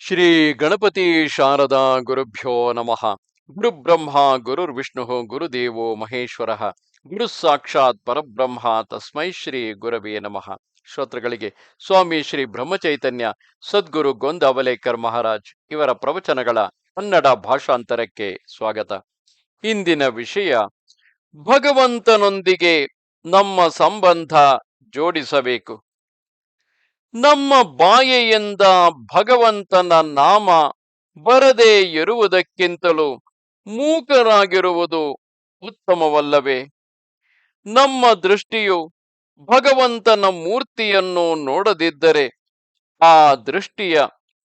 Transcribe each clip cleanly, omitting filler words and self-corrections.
ಶ್ರೀ ಗಣಪತಿ ಶಾರದಾ ಗುರುಭ್ಯೋ ನಮಃ. ಗುರುಬ್ರಹ್ಮ ಗುರುರ್ವಿಷ್ಣು ಗುರುದೇವೋ ಮಹೇಶ್ವರ ಗುರು ಸಾಕ್ಷಾತ್ ಪರಬ್ರಹ್ಮ ತಸ್ಮೈ ಶ್ರೀ ಗುರವೇ ನಮಃ. ಶ್ರೋತೃಗಳಿಗೆ ಸ್ವಾಮಿ ಶ್ರೀ ಬ್ರಹ್ಮಚೈತನ್ಯ ಸದ್ಗುರು ಗೊಂದ ಅವಲೇಕರ್ ಮಹಾರಾಜ್ ಇವರ ಪ್ರವಚನಗಳ ಕನ್ನಡ ಭಾಷಾಂತರಕ್ಕೆ ಸ್ವಾಗತ. ಇಂದಿನ ವಿಷಯ, ಭಗವಂತನೊಂದಿಗೆ ನಮ್ಮ ಸಂಬಂಧ ಜೋಡಿಸಬೇಕು. ನಮ್ಮ ಬಾಯೆಯಿಂದ ಭಗವಂತನ ನಾಮ ಬರದೇ ಇರುವುದಕ್ಕಿಂತಲೂ ಮೂಕರಾಗಿರುವುದು ಉತ್ತಮವಲ್ಲವೇ? ನಮ್ಮ ದೃಷ್ಟಿಯು ಭಗವಂತನ ಮೂರ್ತಿಯನ್ನು ನೋಡದಿದ್ದರೆ ಆ ದೃಷ್ಟಿಯ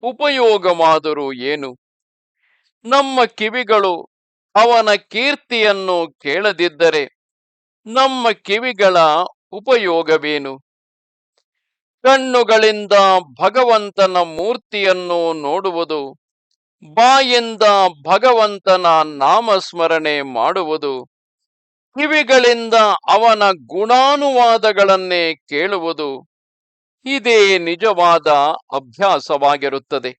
ಉಪಯೋಗವಾದರೂ ಏನು? ನಮ್ಮ ಕಿವಿಗಳು ಅವನ ಕೀರ್ತಿಯನ್ನು ಕೇಳದಿದ್ದರೆ ನಮ್ಮ ಕಿವಿಗಳ ಉಪಯೋಗವೇನು? ಕಣ್ಣುಗಳಿಂದ ಭಗವಂತನ ಮೂರ್ತಿಯನ್ನು ನೋಡುವುದು, ಬಾಯಿಂದ ಭಗವಂತನ ನಾಮಸ್ಮರಣೆ ಮಾಡುವುದು, ಕಿವಿಗಳಿಂದ ಅವನ ಗುಣಾನುವಾದಗಳನ್ನೇ ಕೇಳುವುದು, ಇದೇ ನಿಜವಾದ ಅಭ್ಯಾಸವಾಗಿರುತ್ತದೆ.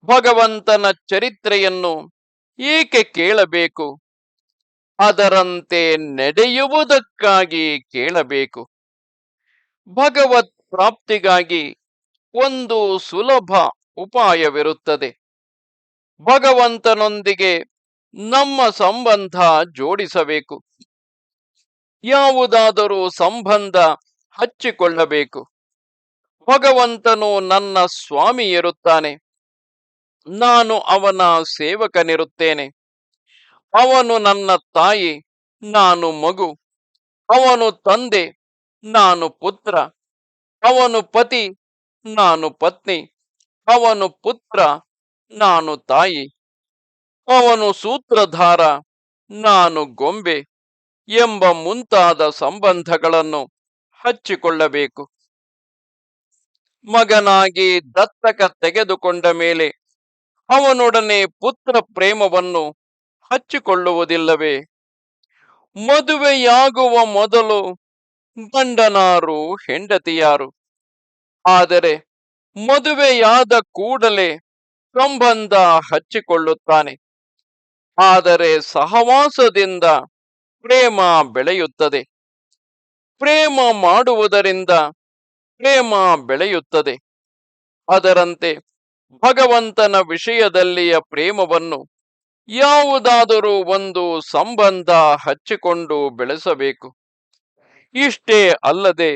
ಭಗವಂತನ ಚರಿತ್ರೆಯನ್ನು ಏಕೆ ಕೇಳಬೇಕು? ಅದರಂತೆ ನಡೆಯುವುದಕ್ಕಾಗಿ ಕೇಳಬೇಕು. ಭಗವತ್ ಪ್ರಾಪ್ತಿಗಾಗಿ ಒಂದು ಸುಲಭ ಉಪಾಯವಿರುತ್ತದೆ. ಭಗವಂತನೊಂದಿಗೆ ನಮ್ಮ ಸಂಬಂಧ ಜೋಡಿಸಬೇಕು. ಯಾವುದಾದರೂ ಸಂಬಂಧ ಹಚ್ಚಿಕೊಳ್ಳಬೇಕು. ಭಗವಂತನು ನನ್ನ ಸ್ವಾಮಿ ಇರುತ್ತಾನೆ, ನಾನು ಅವನ ಸೇವಕನಿರುತ್ತೇನೆ. ಅವನು ನನ್ನ ತಾಯಿ, ನಾನು ಮಗು. ಅವನು ತಂದೆ, ನಾನು ಪುತ್ರ. ಅವನು ಪತಿ, ನಾನು ಪತ್ನಿ. ಅವನು ಪುತ್ರ, ನಾನು ತಾಯಿ. ಅವನು ಸೂತ್ರಧಾರ, ನಾನು ಗೊಂಬೆ ಎಂಬ ಮುಂತಾದ ಸಂಬಂಧಗಳನ್ನು ಹಚ್ಚಿಕೊಳ್ಳಬೇಕು. ಮಗನಾಗಿ ದತ್ತಕ ತೆಗೆದುಕೊಂಡ ಮೇಲೆ ಅವನೊಡನೆ ಪುತ್ರ ಪ್ರೇಮವನ್ನು ಹಚ್ಚಿಕೊಳ್ಳುವುದಿಲ್ಲವೇ? ಮದುವೆಯಾಗುವ ಮೊದಲು ಗಂಡನಾರು ಹೆಂಡತಿಯಾರು, ಆದರೆ ಮದುವೆಯಾದ ಕೂಡಲೇ ಸಂಬಂಧ ಹಚ್ಚಿಕೊಳ್ಳುತ್ತಾನೆ. ಆದರೆ ಸಹವಾಸದಿಂದ ಪ್ರೇಮ ಬೆಳೆಯುತ್ತದೆ. ಪ್ರೇಮ ಮಾಡುವುದರಿಂದ ಪ್ರೇಮ ಬೆಳೆಯುತ್ತದೆ. ಅದರಂತೆ ಭಗವಂತನ ವಿಷಯದಲ್ಲಿಯ ಪ್ರೇಮವನ್ನು ಯಾವುದಾದರೂ ಒಂದು ಸಂಬಂಧ ಹಚ್ಚಿಕೊಂಡು ಬೆಳೆಸಬೇಕು. ಇಷ್ಟೇ ಅಲ್ಲದೆ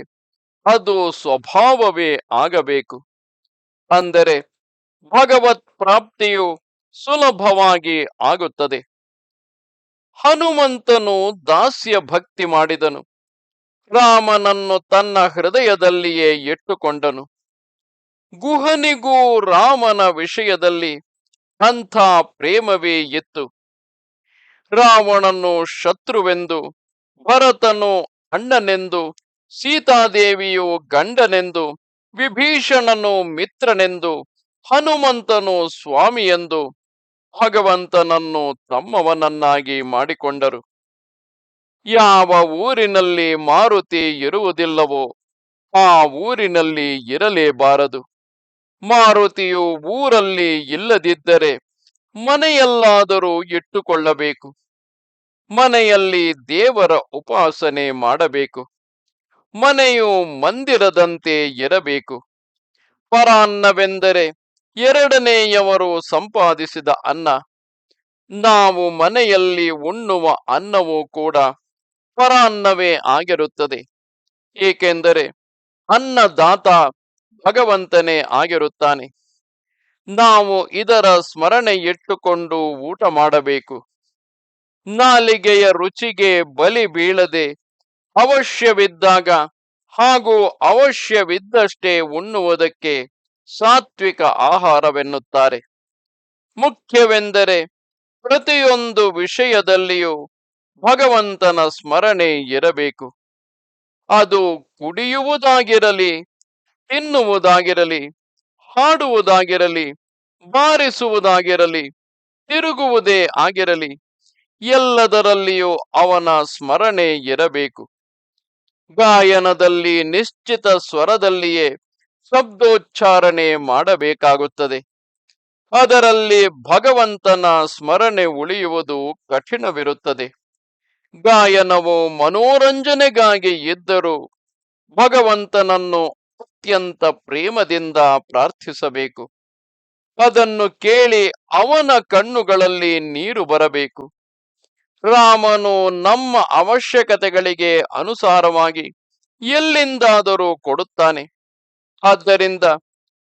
ಅದು ಸ್ವಭಾವವೇ ಆಗಬೇಕು. ಅಂದರೆ ಭಗವತ್ ಪ್ರಾಪ್ತಿಯು ಸುಲಭವಾಗಿ ಆಗುತ್ತದೆ. ಹನುಮಂತನು ದಾಸ್ಯ ಭಕ್ತಿ ಮಾಡಿದನು. ರಾಮನನ್ನು ತನ್ನ ಹೃದಯದಲ್ಲಿಯೇ ಇಟ್ಟುಕೊಂಡನು. ಗುಹನಿಗೂ ರಾಮನ ವಿಷಯದಲ್ಲಿ ಅಂಥ ಪ್ರೇಮವೇ ಇತ್ತು. ರಾವಣನು ಶತ್ರುವೆಂದು, ಭರತನು ಅಣ್ಣನೆಂದು, ಸೀತಾದೇವಿಯು ಗಂಡನೆಂದು, ವಿಭೀಷಣನು ಮಿತ್ರನೆಂದು, ಹನುಮಂತನು ಸ್ವಾಮಿಯೆಂದು ಭಗವಂತನನ್ನು ತಮ್ಮವನನ್ನಾಗಿ ಮಾಡಿಕೊಂಡರು. ಯಾವ ಊರಿನಲ್ಲಿ ಮಾರುತಿ ಇರುವುದಿಲ್ಲವೋ ಆ ಊರಿನಲ್ಲಿ ಇರಲೇಬಾರದು. ಮಾರುತಿಯು ಊರಲ್ಲಿ ಇಲ್ಲದಿದ್ದರೆ ಮನೆಯಲ್ಲಾದರೂ ಇಟ್ಟುಕೊಳ್ಳಬೇಕು. ಮನೆಯಲ್ಲಿ ದೇವರ ಉಪಾಸನೆ ಮಾಡಬೇಕು. ಮನೆಯು ಮಂದಿರದಂತೆ ಇರಬೇಕು. ಪರಾನ್ನವೆಂದರೆ ಎರಡನೆಯವರು ಸಂಪಾದಿಸಿದ ಅನ್ನ. ನಾವು ಮನೆಯಲ್ಲಿ ಉಣ್ಣುವ ಅನ್ನವೂ ಕೂಡ ಪರಾನ್ನವೇ ಆಗಿರುತ್ತದೆ. ಏಕೆಂದರೆ ಅನ್ನದಾತ ಭಗವಂತನೇ ಆಗಿರುತ್ತಾನೆ. ನಾವು ಇದರ ಸ್ಮರಣೆ ಇಟ್ಟುಕೊಂಡು ಊಟ ಮಾಡಬೇಕು. ನಾಲಿಗೆಯ ರುಚಿಗೆ ಬಲಿ ಬೀಳದೆ ಅವಶ್ಯವಿದ್ದಾಗ ಹಾಗೂ ಅವಶ್ಯವಿದ್ದಷ್ಟೇ ಉಣ್ಣುವುದಕ್ಕೆ ಸಾತ್ವಿಕ ಆಹಾರವೆನ್ನುತ್ತಾರೆ. ಮುಖ್ಯವೆಂದರೆ ಪ್ರತಿಯೊಂದು ವಿಷಯದಲ್ಲಿಯೂ ಭಗವಂತನ ಸ್ಮರಣೆ ಇರಬೇಕು. ಅದು ಕುಡಿಯುವುದಾಗಿರಲಿ, ತಿನ್ನುವುದಾಗಿರಲಿ, ಹಾಡುವುದಾಗಿರಲಿ, ಬಾರಿಸುವುದಾಗಿರಲಿ, ತಿರುಗುವುದೇ ಆಗಿರಲಿ, ಎಲ್ಲದರಲ್ಲಿಯೂ ಅವನ ಸ್ಮರಣೆ ಇರಬೇಕು. ಗಾಯನದಲ್ಲಿ ನಿಶ್ಚಿತ ಸ್ವರದಲ್ಲಿಯೇ ಶಬ್ದೋಚ್ಚಾರಣೆ ಮಾಡಬೇಕಾಗುತ್ತದೆ. ಅದರಲ್ಲಿ ಭಗವಂತನ ಸ್ಮರಣೆ ಉಳಿಯುವುದು ಕಠಿಣವಿರುತ್ತದೆ. ಗಾಯನವು ಮನೋರಂಜನೆಗಾಗಿ ಇದ್ದರೂ ಭಗವಂತನನ್ನು ಅತ್ಯಂತ ಪ್ರೇಮದಿಂದ ಪ್ರಾರ್ಥಿಸಬೇಕು. ಅದನ್ನು ಕೇಳಿ ಅವನ ಕಣ್ಣುಗಳಲ್ಲಿ ನೀರು ಬರಬೇಕು. ರಾಮನು ನಮ್ಮ ಅವಶ್ಯಕತೆಗಳಿಗೆ ಅನುಸಾರವಾಗಿ ಎಲ್ಲಿಂದಾದರೂ ಕೊಡುತ್ತಾನೆ. ಆದ್ದರಿಂದ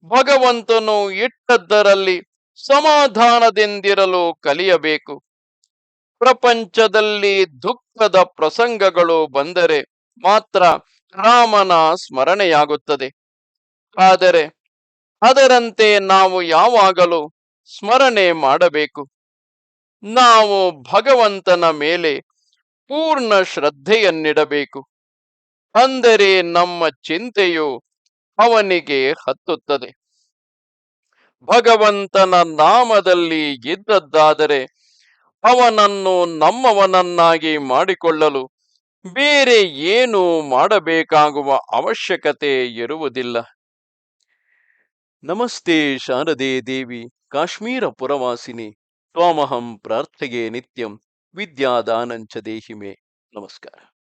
ಭಗವಂತನು ಇಟ್ಟದ್ದರಲ್ಲಿ ಸಮಾಧಾನದಿಂದಿರಲು ಕಲಿಯಬೇಕು. ಪ್ರಪಂಚದಲ್ಲಿ ದುಃಖದ ಪ್ರಸಂಗಗಳು ಬಂದರೆ ಮಾತ್ರ ರಾಮನ ಸ್ಮರಣೆಯಾಗುತ್ತದೆ. ಆದರೆ ಅದರಂತೆ ನಾವು ಯಾವಾಗಲೂ ಸ್ಮರಣೆ ಮಾಡಬೇಕು. ನಾವು ಭಗವಂತನ ಮೇಲೆ ಪೂರ್ಣ ಶ್ರದ್ಧೆಯನ್ನಿಡಬೇಕು. ಅಂದರೆ ನಮ್ಮ ಚಿಂತೆಯು ಅವನಿಗೆ ಹತ್ತುತ್ತದೆ. ಭಗವಂತನ ನಾಮದಲ್ಲಿ ಇದ್ದದ್ದಾದರೆ ಅವನನ್ನು ನಮ್ಮವನನ್ನಾಗಿ ಮಾಡಿಕೊಳ್ಳಲು ಬೇರೆ ಏನು ಮಾಡಬೇಕಾಗುವ ಅವಶ್ಯಕತೆ ಇರುವುದಿಲ್ಲ. ನಮಸ್ತೆ ಶಾರದೆ ದೇವಿ ಕಾಶ್ಮೀರ ಪುರವಾಸಿನಿ ತ್ವಾಮಹಂ ಪ್ರಾರ್ಥೆಯೇ ನಿತ್ಯಂ ವಿದ್ಯಾದಾನಂಚ ದೇಹಿಮೆ. ನಮಸ್ಕಾರ.